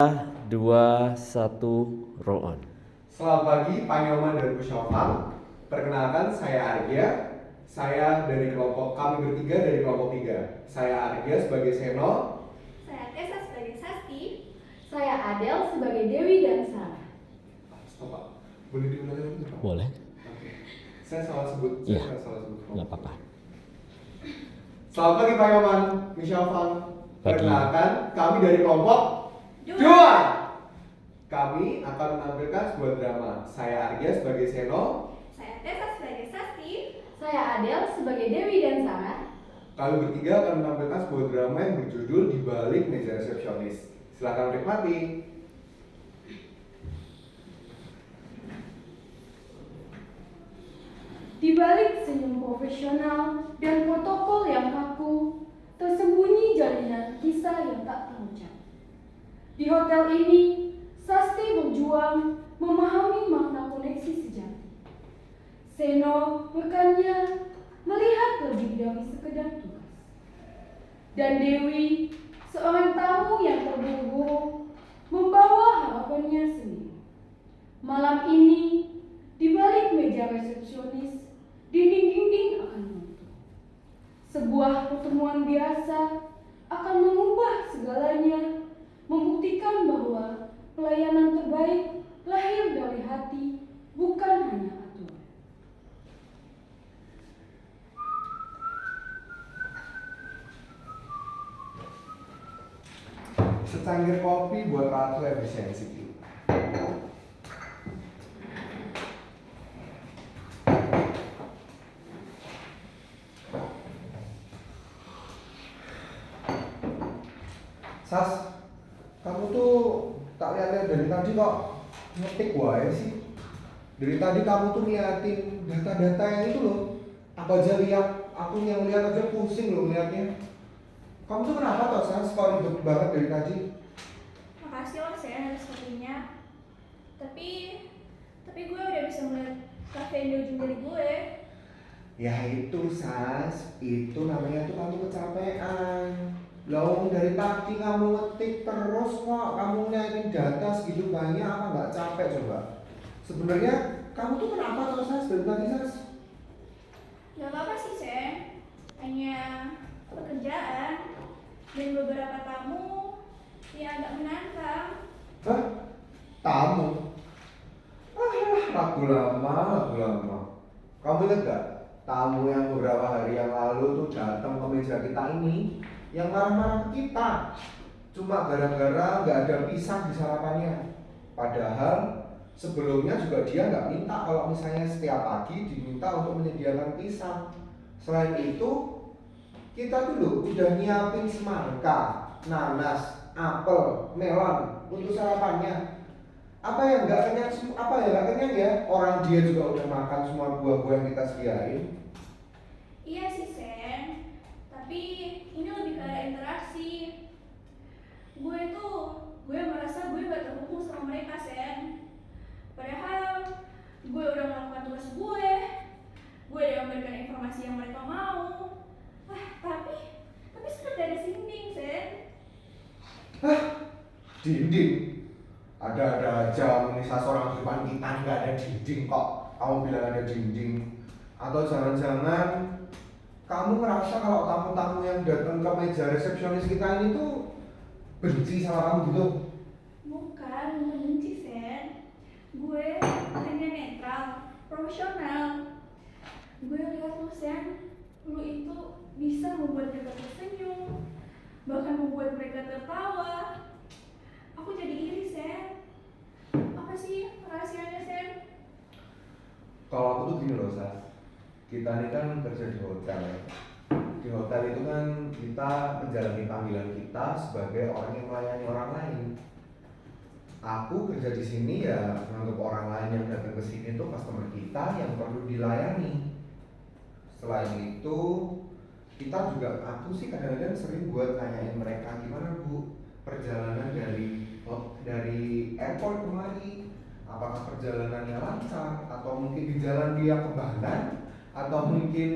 2, 1, roll on. Selamat pagi, Pak Nyoman dan Bu Syafang. Perkenalkan, saya Argia. Saya dari kami bertiga dari kelompok 3. Saya Argia sebagai Seno. Saya Tessa sebagai Sasti. Saya Adel sebagai Dewi dan Sarah. Stop, Pak. Boleh diulangi lagi, Pak? Boleh. Oke. Saya salah sebut. Iya. Kelompok. Nggak apa-apa. Selamat pagi, Pak Nyoman, Bu Syafang. Pagi. Perkenalkan, kami dari kelompok 2. Kami akan menampilkan sebuah drama. Saya Argia sebagai Seno. Saya Tessa sebagai Sasti. Saya Adel sebagai Dewi dan Sarah. Kami bertiga akan menampilkan sebuah drama yang berjudul Di Balik Meja Resepsionis. Silakan menikmati. Di balik senyum profesional dan protokol yang kaku, tersembunyi jalinan kisah yang tak terucap. Di hotel ini, Sasti berjuang memahami makna koneksi sejati. Seno, rekannya, melihat lebih dari sekedar tugas. Dan Dewi, seorang tamu yang terburu-buru, membawa harapannya sendiri. Malam ini, di balik meja resepsionis, dinding-dinding akan runtuh. Sebuah pertemuan biasa akan mengubah segalanya, membuktikan bahwa pelayanan terbaik lahir dari hati, bukan hanya aturan. Secangkir kopi buat ratu efisiensi. Sas, kamu tuh tak lihat-lihat dari tadi kok ngetik wae sih. Dari tadi kamu tuh ngeliatin data-data yang itu loh. Apa aja lihat, aku yang lihat aja pusing loh ngeliatnya. Kamu tuh kenapa toh Sas, kok ribet banget dari tadi? Makasih loh saya atas kopinya. Tapi gue udah bisa melihat kafe di ujung jari gue. Ya itu Sas, itu namanya tuh kamu kecapean. Loh dari tadi kamu ngetik terus kok, kamu ngeliatin data segitu banyak, apa nggak capek coba? Sebenarnya kamu tuh kenapa toh Sas dari tadi Sas? Gak apa-apa sih Sen, hanya pekerjaan dan beberapa tamu yang agak menantang. Hah? Tamu? Lagu lama. Kamu ingat gak? Tamu yang beberapa hari yang lalu tuh datang ke meja kita ini, yang marah-marah ke kita, cuma gara-gara nggak ada pisang di sarapannya. Padahal sebelumnya juga dia nggak minta kalau misalnya setiap pagi diminta untuk menyediakan pisang. Selain itu, kita dulu udah nyiapin semangka, nanas, apel, melon untuk sarapannya. Apa yang nggak kenyang ya? Orang dia juga udah makan semua buah-buah yang kita sediain. Iya sih Sen, tapi ini lebih ke arah interaksi. Gue merasa gue gak terhubung sama mereka Sen. Padahal gue udah melakukan tugas gue udah memberikan informasi yang mereka mau. Tapi seperti ada dinding Sen. Dinding? Ada aja menisah seorang di depan kita nggak ada dinding kok. Kamu bilang ada dinding? Atau jangan-jangan kamu ngerasa kalau tamu-tamu yang datang ke meja resepsionis kita ini tuh benci sama kamu gitu? Bukan benci Sen. Gue hanya netral, profesional. Gue lihat lu Sen, lu itu bisa membuat mereka tersenyum, bahkan membuat mereka tertawa. Aku jadi iri Sen. Apa sih rahasianya Sen? Kalau aku tuh gini loh Sas, kita ini kan kerja di hotel ya. Di hotel itu kan kita menjalani panggilan kita sebagai orang yang melayani orang lain. Aku kerja di sini ya menganggap orang lain yang datang ke sini tuh customer kita yang perlu dilayani. Selain itu, kita juga, aku sih kadang-kadang sering buat nanyain mereka gimana Bu perjalanan dari airport kemari. Apakah perjalanannya lancar, atau mungkin di jalan dia kebalan, atau mungkin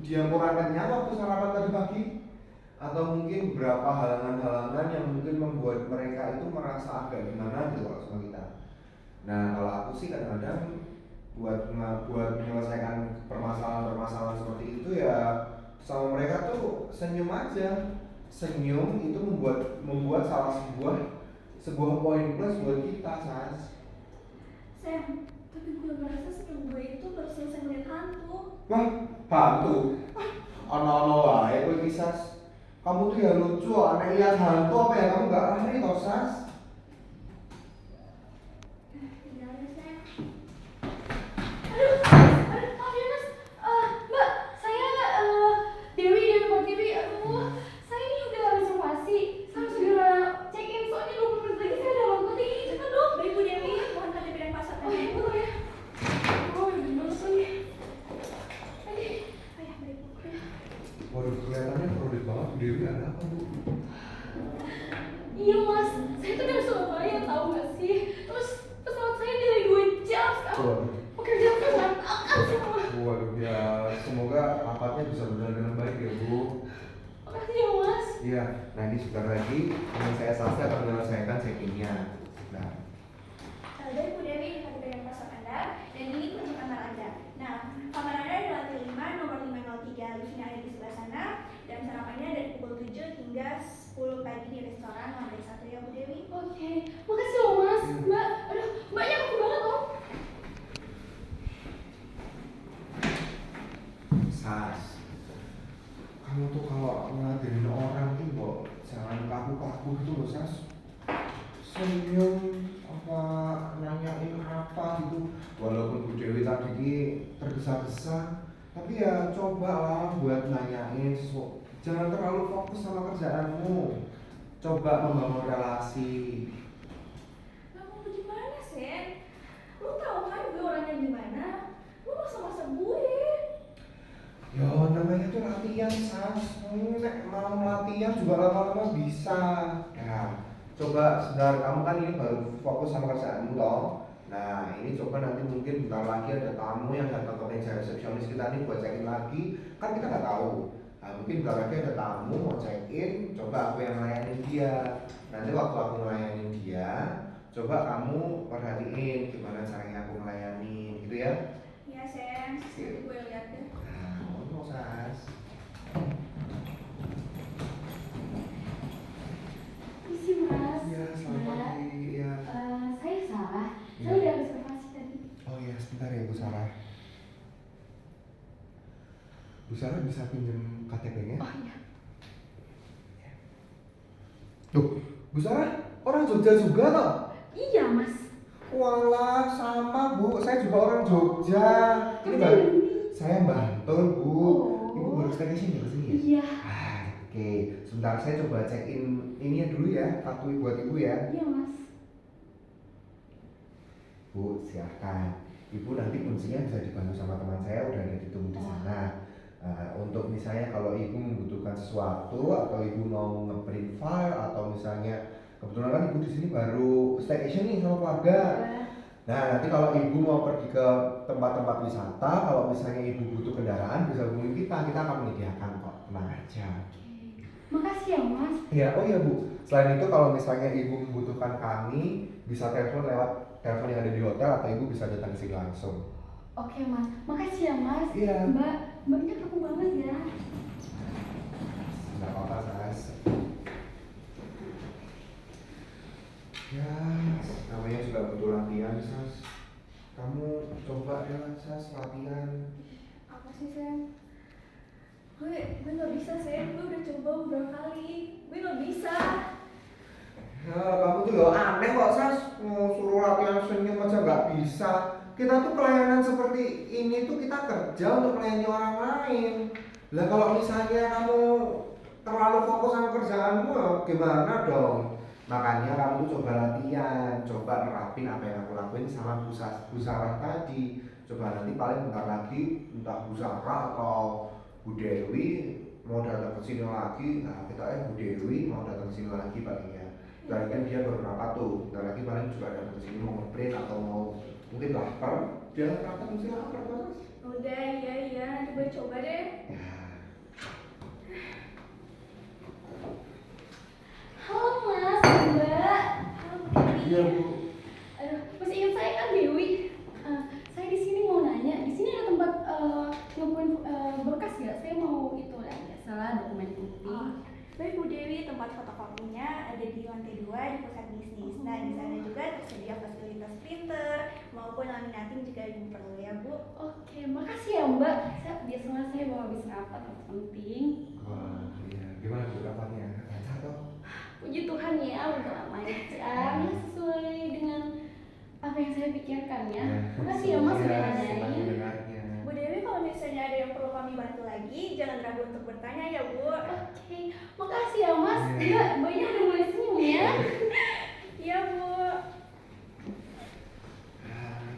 dia kurang kenyang waktu sarapan tadi pagi, atau mungkin beberapa halangan-halangan yang mungkin membuat mereka itu merasa agak gimana gitu kalau sama kita. Nah kalau aku sih kadang-kadang buat menyelesaikan permasalahan-permasalahan seperti itu ya sama mereka tuh senyum aja. Senyum itu membuat salah sebuah poin plus buat kita, Sas. Sam, tapi gue ngerasa senyum gue itu baru selesai ngeliat hantu. Wah, hantu. Ono-ono wae kowe iki, Sas. Kamu tuh ya lucu, aneh lihat hantu apa ya kamu gak aneh toh, Sas? Udah ada Sam. Aduh, maaf ya mas. Mbak, saya Dewi Pertiwi. Aduh, saya ini udah reservasi. Saya harus segera check in soalnya 20 menit lagi saya ada waktu nih. Cepat dong. Baik Bu Dewi, mohon KTP dan paspornya. Oh ya. Oh, udah banget lagi. Ayah baik Bu. Waduh, kelihatannya kredit banget Bu Dewi, ada apa Bu? Iya mas, saya tuh dari Surabaya tahu gak sih? Terus pesawat saya delay 2 jam sekarang. Waduh. Pekerjaan saya berantakan semua. Waduh ya, semoga rapatnya bisa berjalan dengan baik ya Bu. Makasih ya mas. Iya, nah ini sebentar lagi teman saya Sasa akan menyelesaikan check-in-nya. Nah, Baik Bu Dewi, KTP dan paspor Anda, dan ini kunci kamar Anda. Nah, kamar Anda di lantai 5, nomor 503, liftnya ada di sebelah sana, dan sarapannya dari pukul 7 hingga 10 pagi di restoran lantai 1 ya Bu Dewi. Oke, makasih loh mas. Mbak, aduh, mbaknya aku banget loh. Sas, kamu tuh kalau ngeladenin orang tuh kok jangan kaku-kaku gitu loh, Sas. Senyum apa nanyain apa gitu, walaupun Bu Dewi tadi ini tergesa-gesa, tapi ya cobalah buat nanyain sesuatu. Jangan terlalu fokus sama kerjaanmu, coba membangun relasi. Nah, mau gimana, Sen? Lu tahu kan gue orangnya gimana? Lu masa-masa gue. Yo, namanya tuh latihan, Sas. Nek mau latihan juga lama-lama bisa. Ya, coba sebentar, kamu kan ini baru fokus sama kerjaanmu toh. Nah, ini coba nanti mungkin bentar lagi ada tamu yang datang ke meja resepsionis kita nih buat check-in lagi. Kan kita nggak tahu. Nah, mungkin bentar lagi ada tamu mau check-in, coba aku yang ngelayanin dia. Nanti waktu aku ngelayanin dia, coba kamu perhatiin gimana caranya aku ngelayanin, gitu ya. Iya, Sen. Nanti gue lihat deh. Nah, Sas. Isi mas. Iya, selamat Mbak, pagi. Iya. saya Sarah. Iya. Saya udah reservasi tadi. Oh iya, sebentar ya Bu Sarah. Bu Sarah bisa pinjam KTP-nya? Oh iya. Tuh, Bu Sarah, orang Jogja juga toh? Iya mas. Walah, sama Bu. Saya juga orang Jogja. Ini Kerja baru. di sini. Saya Bantul, Bu. Oh. Ibu baru stay di sini ya? Iya. Oke. Sebentar saya coba check-in ininya dulu ya, kartu buat Ibu ya. Iya mas. Bu, silakan. Ibu nanti kuncinya bisa dibantu sama teman saya, udah ada ditunggu di sana. Untuk misalnya kalau ibu membutuhkan sesuatu atau ibu mau ngeprint file atau misalnya kebetulan kan ibu di sini baru staycation nih sama keluarga. Nah nanti kalau ibu mau pergi ke tempat-tempat wisata, kalau misalnya ibu butuh kendaraan bisa hubungi kita akan menyediakan kok, tenang aja. Makasih ya mas. Ya, oh iya Bu. Selain itu kalau misalnya ibu membutuhkan kami bisa telepon lewat telepon yang ada di hotel atau ibu bisa datang ke sini langsung. Oke mas. Makasih ya mas. Iya. Mbaknya kaku banget ya. Nggak apa-apa, Sas. Ya, namanya juga butuh latihan, Sas. Kamu coba ya, Sas, latihan. Apa sih, Sen? Gue nggak bisa, Sen. Gue udah coba beberapa kali. Gue nggak bisa. Ya, kamu tuh ya aneh kok, Sas. Mau suruh latihan senyum aja nggak bisa. Kita tuh pelayanan seperti ini tuh kita kerja untuk melayani orang lain. Lah kalau misalnya kamu terlalu fokus sama kerjaanmu, ya gimana dong? Makanya kamu tuh coba latihan, coba nerapin apa yang aku lakuin sama Bu Sarah tadi. Coba nanti paling bentar lagi entah Bu Sarah atau Bu Dewi mau datang ke sini lagi. Nah kita Bu Dewi mau datang ke sini lagi paling ya. Tadi kan dia baru rapat tuh, bentar lagi paling juga datang ke sini mau ngeprint atau mau mungkin lapar. Dia rapat mesti lapar terus. Udah, iya. Nanti gue coba deh. Ya. Iya Bu. Aduh, masih ingat saya kan Dewi. Saya di sini mau nanya, di sini ada tempat ngumpulin berkas nggak? Saya mau itu ya, biasalah dokumen penting. Baik Bu Dewi, tempat fotokopinya ada di lantai 2 di pusat bisnis. Nah, di sana juga tersedia fasilitas printer maupun laminating jika Ibu perlu ya Bu. Oke, makasih ya Mbak. Biasanya saya bawa habis rapat atau penting. Wah, iya. Gimana Bu rapatnya? Baca toh? Puji Tuhan ya, udah lancar, sesuai dengan apa yang saya pikirkan ya. Makasih ya Mas sudah Senang nanyain. mendengarnya. Bu Dewi, kalau misalnya ada yang perlu kami bantu lagi, jangan ragu untuk bertanya ya Bu. Oke, makasih ya Mas. Iya. Mbaknya udah mulai senyum ya. Iya Bu.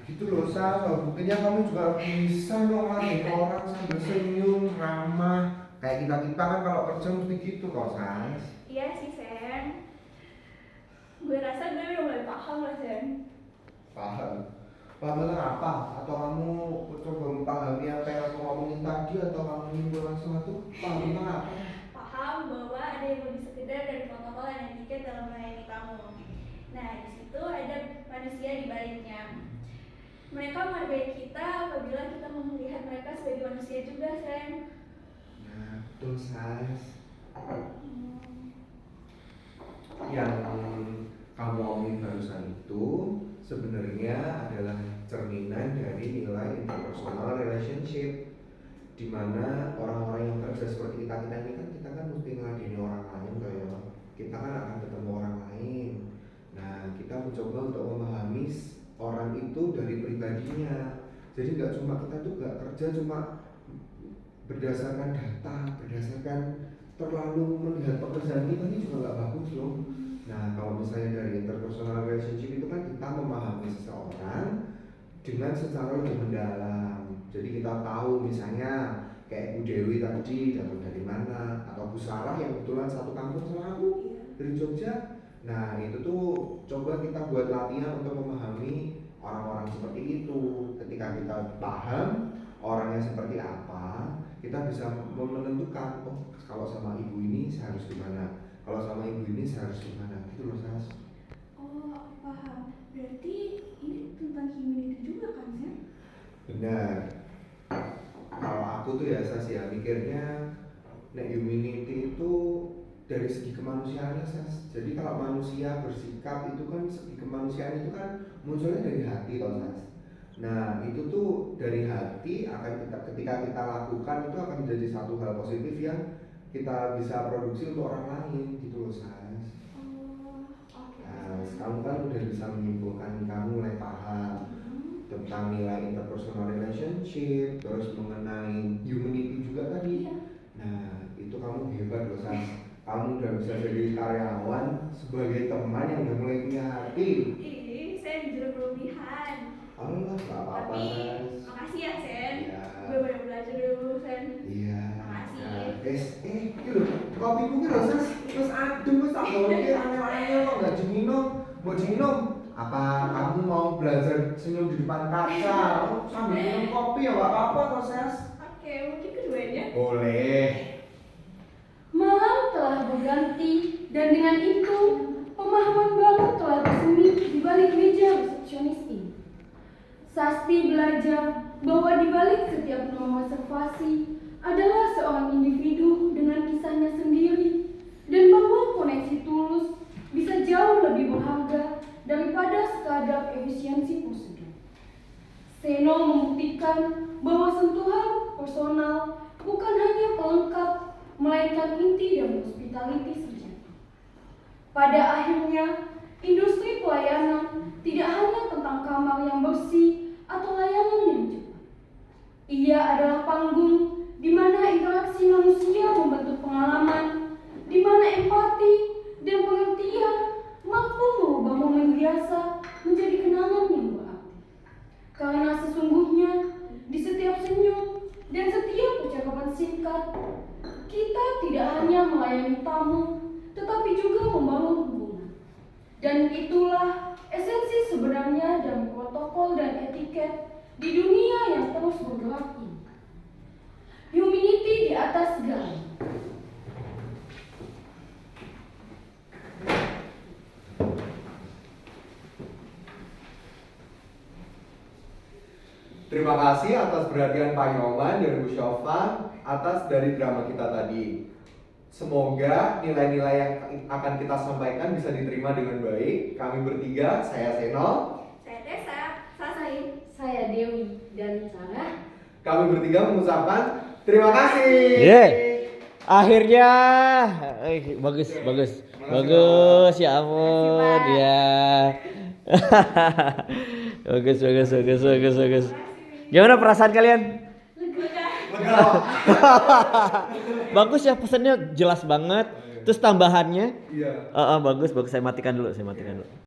Gitu loh Sas, buktinya kamu juga bisa ngomongin orang sambil senyum, ramah. Kayak kita kan kalau kerja mesti gitu kok Sas. Iya sih Sen. Gue rasa gue udah mulai paham lah Sen. Paham? Paham tentang apa? Atau kamu coba memahami apa yang aku ngomongin tadi, atau kamu menyimpulkan sesuatu? Paham tentang apa? Paham bahwa ada yang lebih sekedar dari protokol dan etiket dalam melayani tamu. Nah, di situ ada manusia di baliknya. Mereka menghargai kita apabila kita melihat mereka sebagai manusia juga, Sen. Nah, betul Sas. Yang kamu omongin barusan itu sebenarnya adalah cerminan dari nilai interpersonal relationship, di mana orang-orang yang kerja seperti kita ini kan kita kan mesti ngeladeni orang lain, kayak kita kan akan ketemu orang lain. Nah, kita mencoba untuk memahami orang itu dari pribadinya. Jadi nggak cuma kita tuh nggak kerja cuma berdasarkan data, berdasarkan terlalu melihat pekerjaan kita, ini juga nggak bagus loh. Nah, kalau misalnya dari interpersonal relationship itu kan kita memahami seseorang dengan secara lebih mendalam. Jadi kita tahu misalnya kayak Bu Dewi tadi datang dari mana, atau Bu Sarah yang kebetulan satu kampung sama aku dari Jogja. Nah, itu tuh coba kita buat latihan untuk memahami orang-orang seperti itu. Ketika kita paham orangnya seperti apa, kita bisa menentukan, oh kalau sama ibu ini saya harus gimana, kalau sama ibu ini saya harus gimana, gitu loh Sas. Oh, aku paham. Berarti ini tentang humanity juga kan, Sen? Benar. Kalau aku tuh ya Sas ya mikirnya, nek humanity itu dari segi kemanusiaannya Sas. Jadi kalau manusia bersikap itu kan, segi kemanusiaan itu kan munculnya dari hati toh Sas. Nah, itu tuh dari hati akan ketika kita lakukan itu akan menjadi satu hal positif yang kita bisa produksi untuk orang lain, gitu loh Sas. Oh, oke. Nah, kamu kan udah bisa menyimpulkan, kamu mulai paham tentang nilai interpersonal relationship, terus mengenai humanity juga tadi. Iya. Nah, itu kamu hebat loh Sas. Kamu udah bisa jadi karyawan sebagai teman yang udah mulai punya hati. Ih, Sen jujur berlebihan. Allah, gak apa-apa Tapi, Sas. makasih ya, Sen. Iya. Gue baru belajar dulu, Sen. Iya. Makasih. Nah, guys, iki lho, kopiku ki lho Sas, wis adem wis tak gawe iki aneh-aneh kok gak diminum. Mbok diminum. Apa kamu mau belajar senyum di depan kaca? Oh, sambil minum kopi ya gak apa-apa kok Sas. Oke, mungkin keduanya. Boleh. Malam telah berganti dan dengan itu pemahaman baru telah bersemi di balik meja resepsionis ini. Sasti belajar bahwa di balik setiap nomor reservasi adalah seorang individu dengan kisahnya sendiri, dan bahwa koneksi tulus bisa jauh lebih berharga daripada sekadar efisiensi prosedur. Seno membuktikan bahwa sentuhan personal bukan hanya pelengkap, melainkan inti dari hospitality sejati. Pada akhirnya, industri pelayanan tidak hanya tentang kamar yang bersih atau layanan yang cepat. Ia adalah panggung di mana interaksi manusia membentuk pengalaman, di mana empati dan pengertian mampu mengubah momen biasa menjadi kenangan yang berarti. Karena sesungguhnya di setiap senyum dan setiap percakapan singkat, kita tidak hanya melayani tamu, tetapi juga membangun hubungan. Dan itulah esensi sebenarnya dari protokol dan etiket di dunia yang terus bergerak ini. Humanity di atas segalanya. Terima kasih atas perhatian Pak Nyoman dan Bu Syofan atas dari drama kita tadi. Semoga nilai-nilai yang akan kita sampaikan bisa diterima dengan baik. Kami bertiga, saya Seno, Saya Tessa, Sasain. Saya Dewi dan Sarah. kami bertiga mengucapkan terima kasih. Yeay. Akhirnya, bagus, bagus, bagus ya ampun ya. Bagus, bagus, bagus, bagus, bagus. Gimana perasaan kalian? Lega. Bagus ya, pesannya jelas banget. Terus tambahannya, Iya. bagus, bagus. Saya matikan dulu, saya matikan dulu.